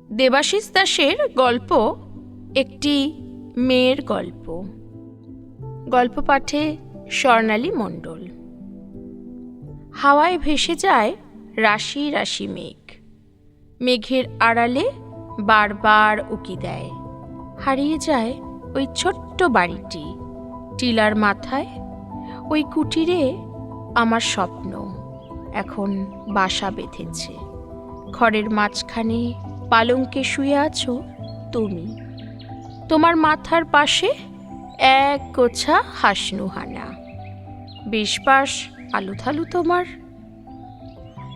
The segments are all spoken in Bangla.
দেবাশিস দাসের গল্প একটি মেয়ের গল্প। গল্প পাঠে স্বর্ণালী মণ্ডল। হাওয়ায় ভেসে যায় রাশি রাশি মেঘ। মেঘের আড়ালে বারবার উকি দেয়। হারিয়ে যায় ওই ছোট্ট বাড়িটি, টিলার মাথায়। ওই কুটিরে আমার স্বপ্ন এখন বাসা বেঁধেছে। ঘরের মাঝখানে পালঙ্কে শুয়ে আছো তুমি। তোমার মাথার পাশে এক গোছা হাসনুহানা। বেশবাস আলুথালু তোমার।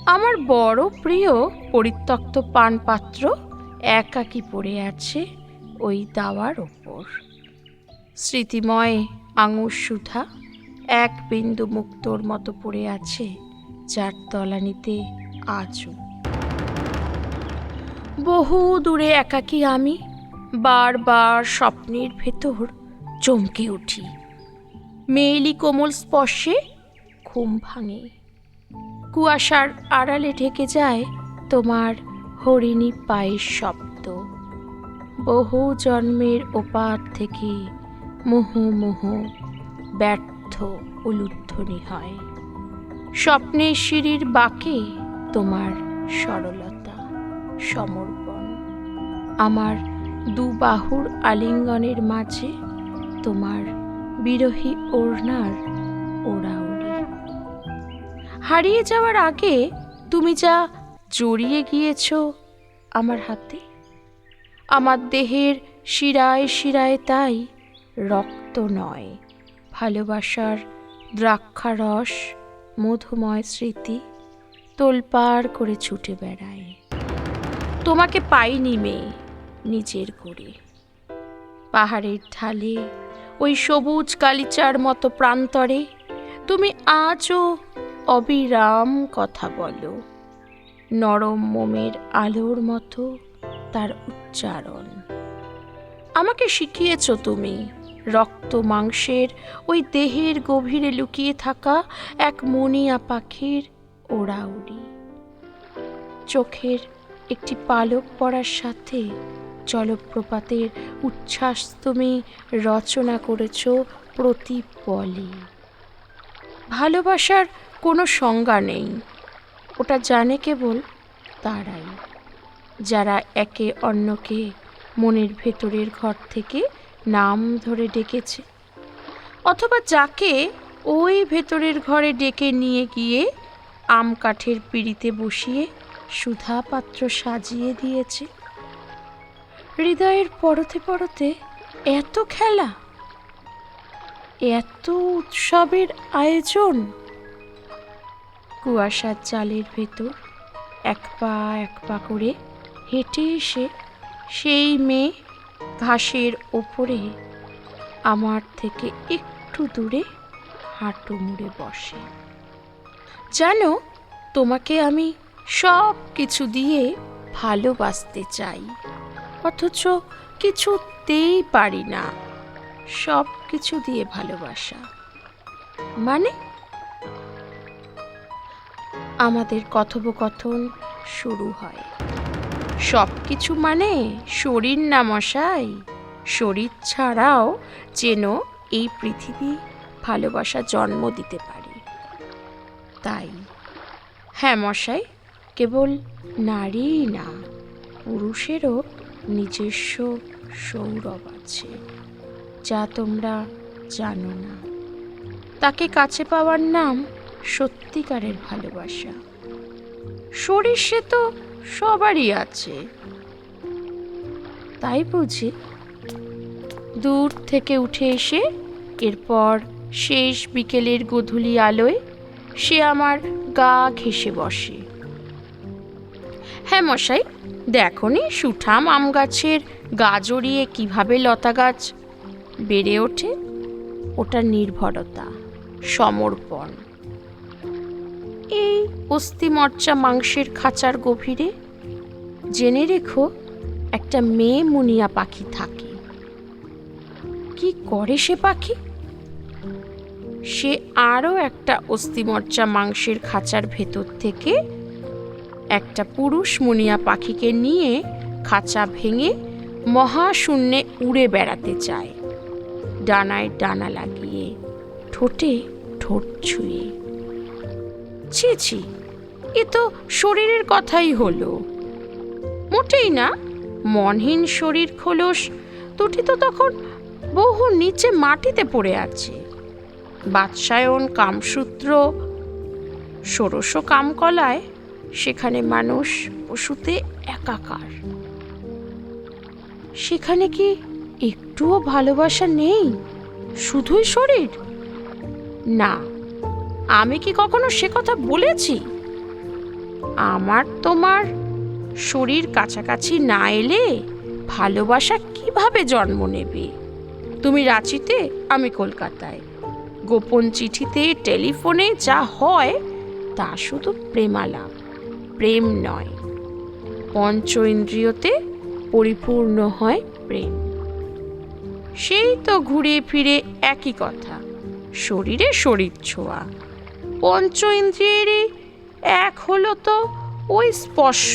আমার বড় প্রিয় পরিত্যক্ত পানপাত্র একাকী পড়ে আছে ওই দাওয়ার ওপর। স্মৃতিময় আঙুর সুধা এক বিন্দু মুক্তোর মতো পড়ে আছে যার তলানিতে আজও। বহু দূরে একাকী আমি বারবার স্বপ্নের ভেতর চমকে উঠি। মেয়েলি কোমল স্পর্শে ঘুম ভাঙে। কুয়াশার আড়ালে ঢেকে যায় তোমার হরিণী পায়ের শব্দ। বহু জন্মের ওপার থেকে মুহুর্মুহু ব্যর্থ উলুধ্বনি হয়। স্বপ্নের সিঁড়ির বাঁকে তোমার সরলতা, সমর্পণ। আমার দুবাহুর আলিঙ্গনের মাঝে তোমার বিরহী ওড়নার ওড়াউড়ি। হারিয়ে যাওয়ার আগে তুমি যা জড়িয়ে গিয়েছ আমার হাতে, আমার দেহের শিরায় শিরায় তাই রক্ত নয়, ভালোবাসার দ্রাক্ষারস মধুময় স্মৃতি তোলপাড় করে ছুটে বেড়ায়। তোমাকে পাইনি মেয়ে নিজের করে। পাহাড়ের ঢালে ওই সবুজ গালিচার মতো প্রান্তরে তুমি আজও অবিরাম কথা বলো। নরম মোমের আলোর মতো তার উচ্চারণ। আমাকে শিখিয়েছ তুমি রক্ত মাংসের ওই দেহের গভীরে লুকিয়ে থাকা এক মুনিয়া পাখির ওড়াউড়ি। চোখের একটি পালক পড়ার সাথে জলপ্রপাতের উচ্ছ্বাস তুমি রচনা করেছ প্রতি পলে। ভালোবাসার কোনো সংজ্ঞা নেই, ওটা জানে কেবল তারাই যারা একে অন্যকে মনের ভেতরের ঘর থেকে নাম ধরে ডেকেছে, অথবা যাকে ওই ভেতরের ঘরে ডেকে নিয়ে গিয়ে আম কাঠের পিঁড়িতে বসিয়ে সুধা পাত্র সাজিয়ে দিয়েছে। হৃদয়ের পরতে পরতে এত খেলা, এত উৎসবের আয়োজন। কুয়াশার জালের ভেতর এক পা এক পা করে হেঁটে এসে সেই মেয়ে ঘাসের ওপরে আমার থেকে একটু দূরে হাঁটু মুড়ে বসে। জানো, তোমাকে আমি সব কিছু দিয়ে ভালোবাসতে চাই, অথচ কিছুতেই পারি না। সব কিছু দিয়ে ভালোবাসা মানে? আমাদের কথোপকথন শুরু হয়। সব কিছু মানে শরীর না মশাই। শরীর ছাড়াও যেন এই পৃথিবী ভালোবাসা জন্ম দিতে পারে। তাই হ্যাঁ মশাই, কেবল নারী না, পুরুষেরও নিজস্ব সৌরভ আছে, যা তোমরা জানো না। তাকে কাছে পাওয়ার নাম সত্যিকারের ভালোবাসা। শরীর সে তো সবারই আছে, তাই বুঝি? দূর থেকে উঠে এসে এরপর শেষ বিকেলের গোধূলি আলোয় সে আমার গা ঘেঁষে বসে। হ্যাঁ মশাই, দেখনি সুঠাম আম গাছের গা জড়িয়ে কিভাবে লতা গাছ বেড়ে ওঠে? ওটা নির্ভরতা, সমর্পণ। এই অস্থিমজ্জা মাংসের খাঁচার গভীরে জেনে রেখো একটা মেয়ে মুনিয়া পাখি থাকে। কি করে সে পাখি? সে আরও একটা অস্থিমজ্জা মাংসের খাঁচার ভেতর থেকে একটা পুরুষ মুনিয়া পাখিকে নিয়ে খাঁচা ভেঙে মহাশূন্যে উড়ে বেড়াতে চায়, ডানায় ডানা লাগিয়ে, ঠোঁটে ঠোঁট ছুঁয়ে। ছি ছি, এ তো শরীরের কথাই হলো। মোটেই না, মনহীন শরীর খোলস দুটি তো তখন বহু নিচে মাটিতে পড়ে আছে। বাৎসায়ন, কামসূত্র, ষোড়শ কামকলায় সেখানে মানুষ পশুতে একাকার। সেখানে কি একটুও ভালোবাসা নেই, শুধুই শরীর? না, আমি কি কখনো সে কথা বলেছি? আমার তোমার শরীর কাছাকাছি না এলে ভালোবাসা কিভাবে জন্ম নেবে? তুমি রাঁচিতে, আমি কলকাতায়। গোপন চিঠিতে, টেলিফোনে যা হয় তা শুধু প্রেমালাপ, প্রেম নয়। পঞ্চ ইন্দ্রিয়তে পরিপূর্ণ হয় প্রেম। সেই তো ঘুরে ফিরে একই কথা, শরীরে শরীর ছোঁয়া। পঞ্চ ইন্দ্রিয়েরই এক হলো তো ওই স্পর্শ,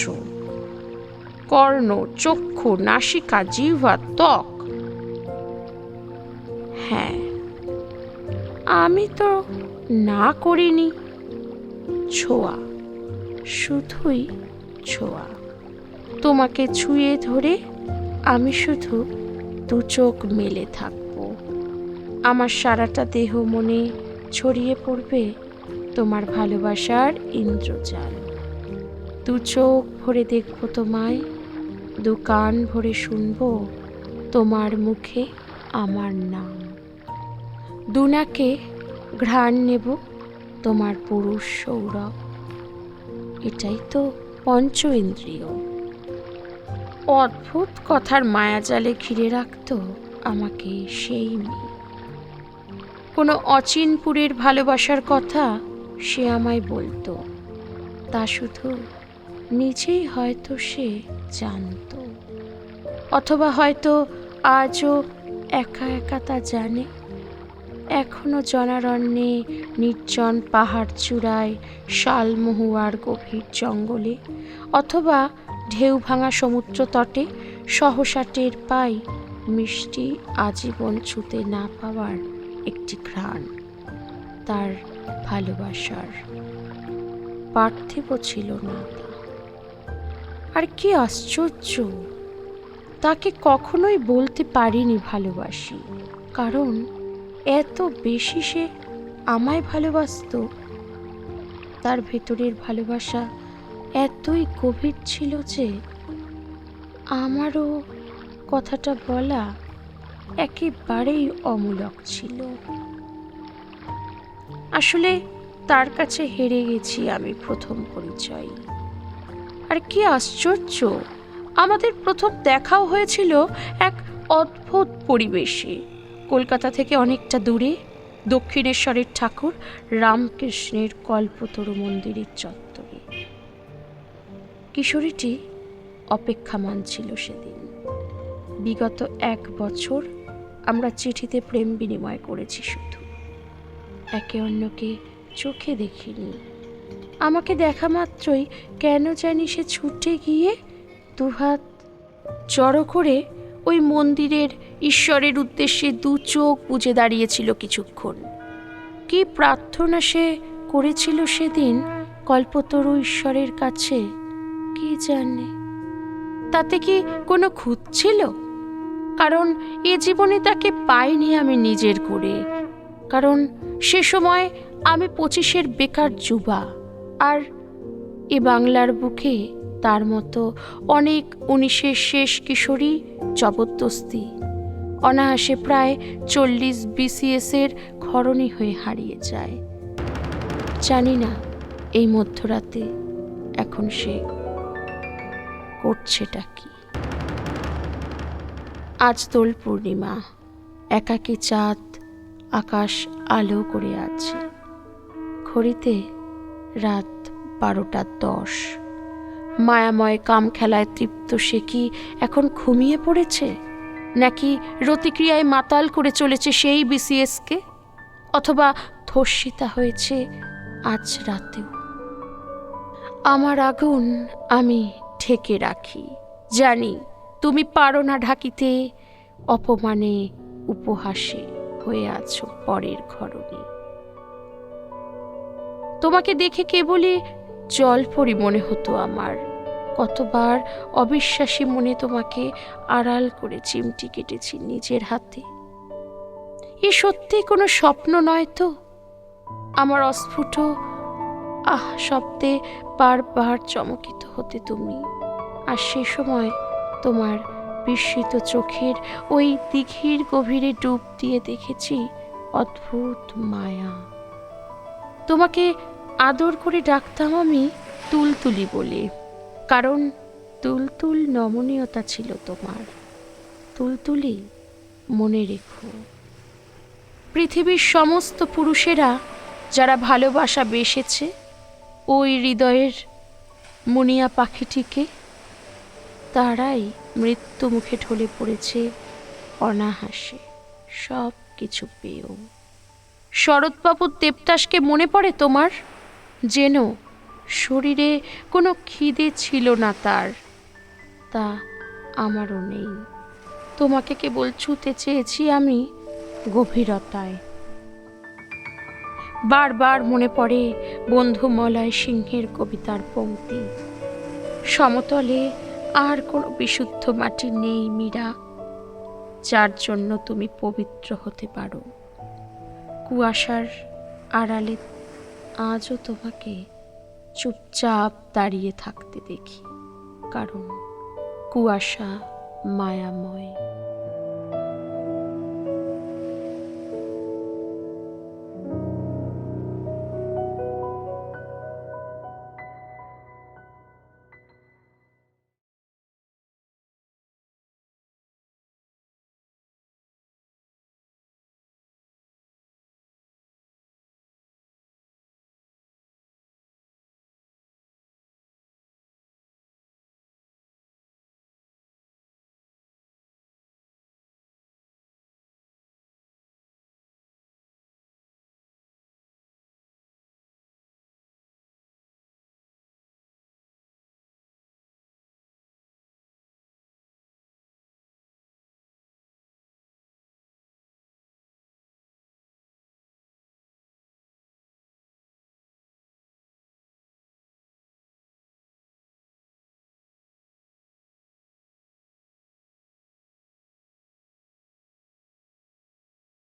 কর্ণ, চক্ষু, নাসিকা, জিহ্বা, ত্বক। হ্যাঁ, আমি তো না করিনি। ছোঁয়া, শুধুই ছোঁয়া। তোমাকে ছুঁয়ে ধরে আমি শুধু দু চোখ মেলে থাকব। আমার সারাটা দেহ মনে ছড়িয়ে পড়বে তোমার ভালোবাসার ইন্দ্রজাল। দু চোখ ভরে দেখব তোমায়, দু কান ভরে শুনব তোমার মুখে আমার নাম। দু নাকে ঘ্রাণ নেব তোমার পুরুষ সৌরভ। এটাই তো পঞ্চ ইন্দ্রিয়। অদ্ভুত কথার মায়াজালে ঘিরে রাখত আমাকে সেই মেয়ে। কোনো অচিনপুরের ভালোবাসার কথা সে আমায় বলতো, তা শুধু নিজেই হয়তো সে জানত, অথবা হয়তো আজও একা একা তা জানে। এখনো জনারণ্যে, নির্জন পাহাড় চূড়ায়, শালমহুয়ার গভীর জঙ্গলে, অথবা ঢেউ ভাঙা সমুদ্র তটে সহসা টের পাই মিষ্টি আজীবন ছুতে না পাওয়ার একটি ঘ্রাণ, তার ভালোবাসার। পার্থিব ছিল না তা। আর কি আশ্চর্য, তাকে কখনোই বলতে পারিনি ভালোবাসি, কারণ এত বেশি সে আমায় ভালোবাসতো। তার ভেতরের ভালোবাসা এতই গভীর ছিল যে আমারও কথাটা বলা একেবারেই অমূলক ছিল। আসলে তার কাছে হেরে গেছি আমি প্রথম পরিচয়। আর কি আশ্চর্য, আমাদের প্রথম দেখাও হয়েছিল এক অদ্ভুত পরিবেশে, কলকাতা থেকে অনেকটা দূরে, দক্ষিণেশ্বরের ঠাকুর রামকৃষ্ণের কল্পতরু মন্দিরের চত্বরে। কিশোরীটি অপেক্ষামান ছিল সেদিন। বিগত 1 বছর আমরা চিঠিতে প্রেম বিনিময় করেছি, শুধু একে অন্যকে চোখে দেখিনি। আমাকে দেখা মাত্রই কেন জানি সে ছুটে গিয়ে দুহাত জড়ো করে ওই মন্দিরের ঈশ্বরের উদ্দেশ্যে দু চোখ বুজে দাঁড়িয়েছিল কিছুক্ষণ। কি প্রার্থনা সে করেছিল সেদিন কল্পতরু ঈশ্বরের কাছে, কে জানে। তাতে কি কোনো খুঁত ছিল? কারণ এ জীবনে তাকে পাইনি আমি নিজের করে, কারণ সে সময় আমি 25-এর বেকার যুবা, আর এ বাংলার বুকে তার মতো অনেক 19-এর শেষ কিশোরী জবরদস্তি অনায়াসে প্রায় 40 BCS-এর ঘরণী হয়ে হারিয়ে যায়। জানি না এই মধ্যরাতে এখন সে করছেটা কি। আজ দোল পূর্ণিমা, একাকী চাঁদ আকাশ আলো করে আছে। ঘড়িতে রাত 12:10। মায়াময় কাম খেলায় তৃপ্ত সে কি এখন ঘুমিয়ে পড়েছে, নাকি রতিক্রিয়ায় মাতাল করে চলেছে সেই BCS-কে, অথবা ধর্ষিতা হয়েছে আজ রাতেও। আমার আগুন আমি ঢেকে রাখি, জানি তুমি পারো না ঢাকিতে, অপমানে উপহাসে হয়ে আছো পরের ঘরণী। তোমাকে দেখে কেবলই জলপরি মনে হতো আমার। কতবার অবিশ্বাসী মনে তোমাকে আড়াল করে চিমটি কেটেছি নিজের হাতে। এ সত্যি কোনো স্বপ্ন নয় তো? আমার অস্ফুট আহ শব্দে বারবার চমকিত হতে তুমি, আর সে সময় তোমার বিস্মিত চোখের ওই দিঘির গভীরে ডুব দিয়ে দেখেছি অদ্ভুত মায়া। তোমাকে আদর করে ডাকতাম আমি তুলতুলি বলে, কারণ তুলতুল নমনীয়তা ছিল তোমার। তুলতুলি, মনে রেখো, পৃথিবীর সমস্ত পুরুষেরা যারা ভালোবাসা বেসেছে ওই হৃদয়ের মুনিয়া পাখিটিকে, তারাই মৃত্যু মুখে ঢলে পড়েছে অনাহাসে সব কিছু পেয়েও। শরৎবাবুর দেবদাসকে মনে পড়ে তোমার? যেন শরীরে কোনো খিদে ছিল না তার, তা আমারও নেই। তোমাকে কেবল ছুঁতে চেয়েছি আমি গভীরতায়। বারবার মনে পড়ে বন্ধু মলয় সিংহের কবিতার পংক্তি, সমতলে আর কোনো বিশুদ্ধ মাটি নেই মীরা, যার জন্য তুমি পবিত্র হতে পারো। কুয়াশার আড়ালে আজও তোমাকে চুপচাপ দাঁড়িয়ে থাকতে দেখি, কারণ কুয়াশা মায়াময়।